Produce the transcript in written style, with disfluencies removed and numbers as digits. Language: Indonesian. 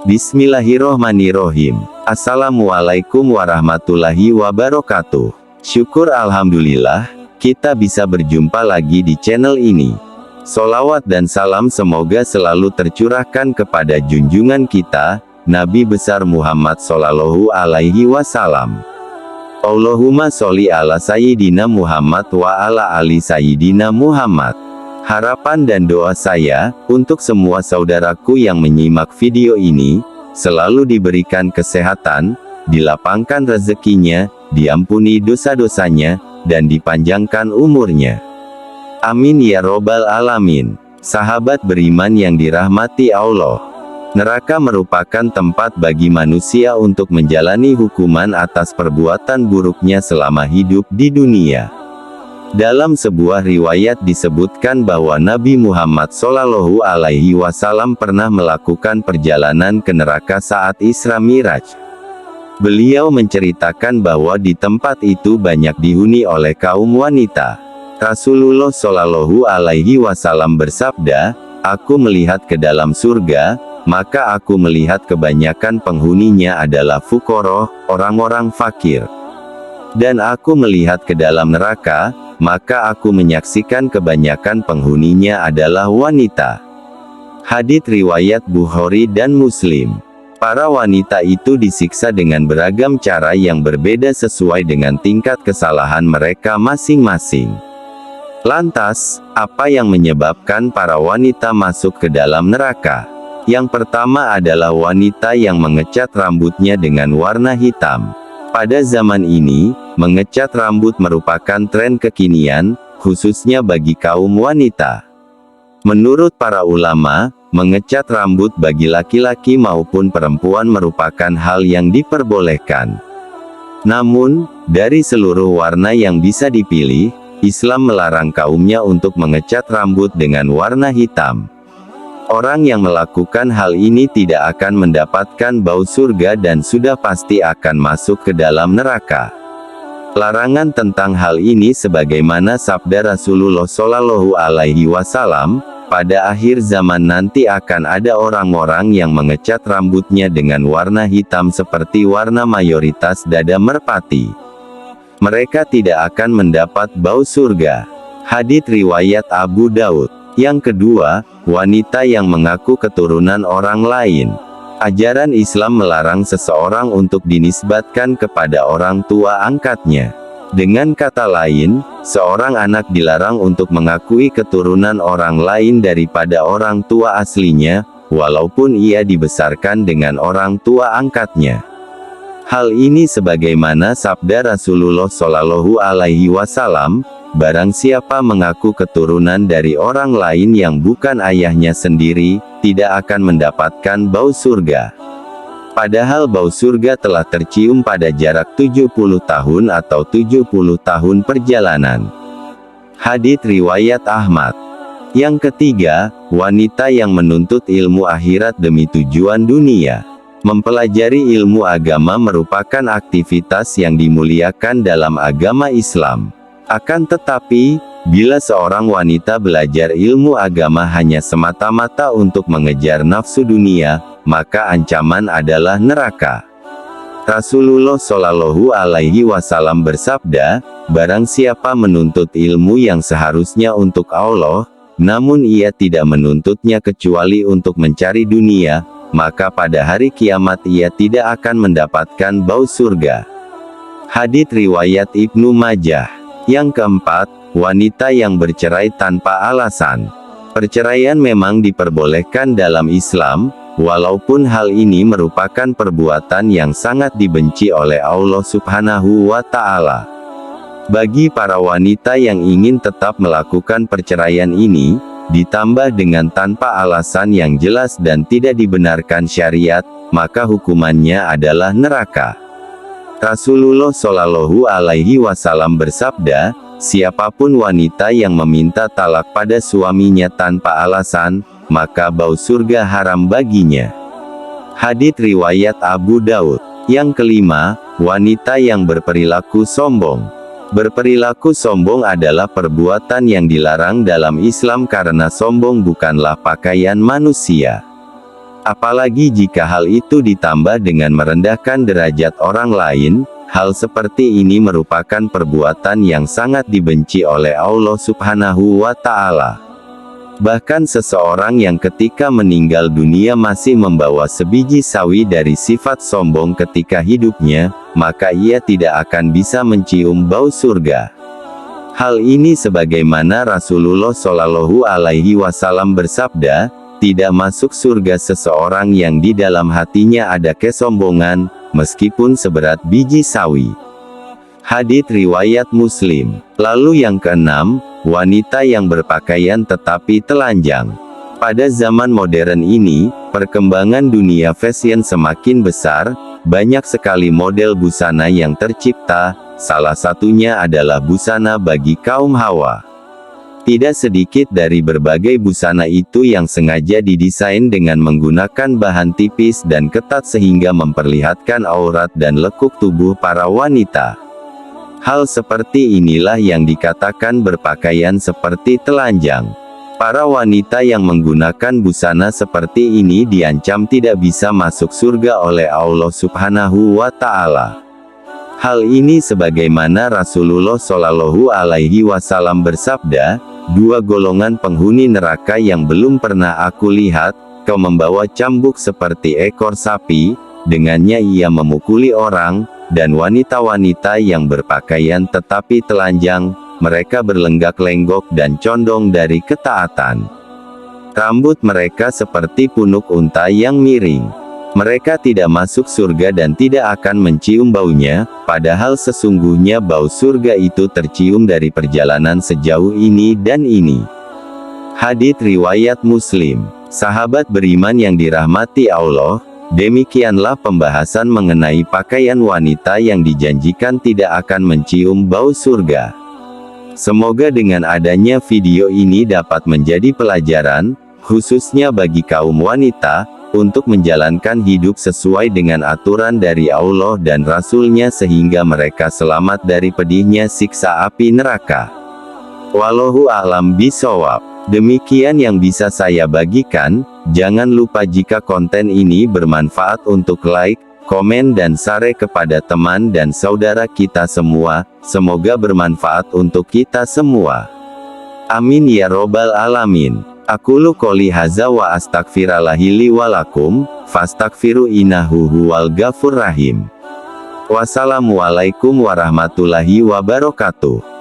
Bismillahirrohmanirrohim. Assalamualaikum warahmatullahi wabarakatuh. Syukur alhamdulillah, kita bisa berjumpa lagi di channel ini. Sholawat dan salam semoga selalu tercurahkan kepada junjungan kita, Nabi besar Muhammad Shallallahu Alaihi Wasallam. Allahumma sholli ala Sayyidina Muhammad wa ala ali Sayyidina Muhammad. Harapan dan doa saya, untuk semua saudaraku yang menyimak video ini, selalu diberikan kesehatan, dilapangkan rezekinya, diampuni dosa-dosanya, dan dipanjangkan umurnya. Amin ya robbal alamin. Sahabat beriman yang dirahmati Allah. Neraka merupakan tempat bagi manusia untuk menjalani hukuman atas perbuatan buruknya selama hidup di dunia. Dalam sebuah riwayat disebutkan bahwa Nabi Muhammad Shallallahu Alaihi Wasallam pernah melakukan perjalanan ke neraka saat Isra Miraj. Beliau menceritakan bahwa di tempat itu banyak dihuni oleh kaum wanita. Rasulullah Shallallahu Alaihi Wasallam bersabda, "Aku melihat ke dalam surga, maka aku melihat kebanyakan penghuninya adalah fuqara, orang-orang fakir. Dan aku melihat ke dalam neraka, maka aku menyaksikan kebanyakan penghuninya adalah wanita." Hadits riwayat Bukhari dan Muslim. Para wanita itu disiksa dengan beragam cara yang berbeda sesuai dengan tingkat kesalahan mereka masing-masing. Lantas, apa yang menyebabkan para wanita masuk ke dalam neraka? Yang pertama adalah wanita yang mengecat rambutnya dengan warna hitam. Pada zaman ini, mengecat rambut merupakan tren kekinian, khususnya bagi kaum wanita. Menurut para ulama, mengecat rambut bagi laki-laki maupun perempuan merupakan hal yang diperbolehkan. Namun, dari seluruh warna yang bisa dipilih, Islam melarang kaumnya untuk mengecat rambut dengan warna hitam. Orang yang melakukan hal ini tidak akan mendapatkan bau surga dan sudah pasti akan masuk ke dalam neraka. Larangan tentang hal ini sebagaimana sabda Rasulullah Shallallahu Alaihi Wasallam, pada akhir zaman nanti akan ada orang-orang yang mengecat rambutnya dengan warna hitam seperti warna mayoritas dada merpati. Mereka tidak akan mendapat bau surga. Hadits riwayat Abu Daud. Yang kedua, wanita yang mengaku keturunan orang lain. Ajaran Islam melarang seseorang untuk dinisbatkan kepada orang tua angkatnya. Dengan kata lain, seorang anak dilarang untuk mengakui keturunan orang lain daripada orang tua aslinya, walaupun ia dibesarkan dengan orang tua angkatnya. Hal ini sebagaimana sabda Rasulullah Shallallahu Alaihi Wasallam, barang siapa mengaku keturunan dari orang lain yang bukan ayahnya sendiri, tidak akan mendapatkan bau surga. Padahal bau surga telah tercium pada jarak 70 tahun atau 70 tahun perjalanan. Hadits riwayat Ahmad. Yang ketiga, wanita yang menuntut ilmu akhirat demi tujuan dunia. Mempelajari ilmu agama merupakan aktivitas yang dimuliakan dalam agama Islam. Akan tetapi, bila seorang wanita belajar ilmu agama hanya semata-mata untuk mengejar nafsu dunia, maka ancaman adalah neraka. Rasulullah Shallallahu Alaihi Wasallam bersabda, barang siapa menuntut ilmu yang seharusnya untuk Allah, namun ia tidak menuntutnya kecuali untuk mencari dunia, maka pada hari kiamat ia tidak akan mendapatkan bau surga. Hadits riwayat Ibnu Majah. Yang keempat, wanita yang bercerai tanpa alasan. Perceraian memang diperbolehkan dalam Islam, walaupun hal ini merupakan perbuatan yang sangat dibenci oleh Allah Subhanahu wa Ta'ala. Bagi para wanita yang ingin tetap melakukan perceraian ini, ditambah dengan tanpa alasan yang jelas dan tidak dibenarkan syariat, maka hukumannya adalah neraka. Rasulullah Shallallahu Alaihi Wasallam bersabda, siapapun wanita yang meminta talak pada suaminya tanpa alasan, maka bau surga haram baginya. Hadits riwayat Abu Daud. Yang kelima, wanita yang berperilaku sombong. Berperilaku sombong adalah perbuatan yang dilarang dalam Islam karena sombong bukanlah pakaian manusia. Apalagi jika hal itu ditambah dengan merendahkan derajat orang lain, hal seperti ini merupakan perbuatan yang sangat dibenci oleh Allah Subhanahu wa Ta'ala. Bahkan seseorang yang ketika meninggal dunia masih membawa sebiji sawi dari sifat sombong ketika hidupnya, maka ia tidak akan bisa mencium bau surga. Hal ini sebagaimana Rasulullah Shallallahu Alaihi Wasallam bersabda, tidak masuk surga seseorang yang di dalam hatinya ada kesombongan, meskipun seberat biji sawi. Hadits riwayat Muslim. Lalu yang keenam, wanita yang berpakaian tetapi telanjang. Pada zaman modern ini, perkembangan dunia fashion semakin besar, banyak sekali model busana yang tercipta, salah satunya adalah busana bagi kaum Hawa. Tidak sedikit dari berbagai busana itu yang sengaja didesain dengan menggunakan bahan tipis dan ketat sehingga memperlihatkan aurat dan lekuk tubuh para wanita. Hal seperti inilah yang dikatakan berpakaian seperti telanjang. Para wanita yang menggunakan busana seperti ini diancam tidak bisa masuk surga oleh Allah Subhanahu wa Ta'ala. Hal ini sebagaimana Rasulullah Shallallahu Alaihi Wasallam bersabda, dua golongan penghuni neraka yang belum pernah aku lihat, kau membawa cambuk seperti ekor sapi, dengannya ia memukuli orang, dan wanita-wanita yang berpakaian tetapi telanjang, mereka berlenggak-lenggok dan condong dari ketaatan. Rambut mereka seperti punuk unta yang miring. Mereka tidak masuk surga dan tidak akan mencium baunya, padahal sesungguhnya bau surga itu tercium dari perjalanan sejauh ini dan ini. Hadits riwayat Muslim. Sahabat beriman yang dirahmati Allah, demikianlah pembahasan mengenai pakaian wanita yang dijanjikan tidak akan mencium bau surga. Semoga dengan adanya video ini dapat menjadi pelajaran, khususnya bagi kaum wanita, untuk menjalankan hidup sesuai dengan aturan dari Allah dan Rasul-Nya sehingga mereka selamat dari pedihnya siksa api neraka. Wallahu a'lam bishawab. Demikian yang bisa saya bagikan. Jangan lupa jika konten ini bermanfaat untuk like, komen dan share kepada teman dan saudara kita semua. Semoga bermanfaat untuk kita semua. Amin ya robbal alamin. Aqulu qouli hadza wa astaghfirullahi li wa lakum, fastaghfiru innahu huwal ghafurur rahim. Wassalamualaikum warahmatullahi wabarakatuh.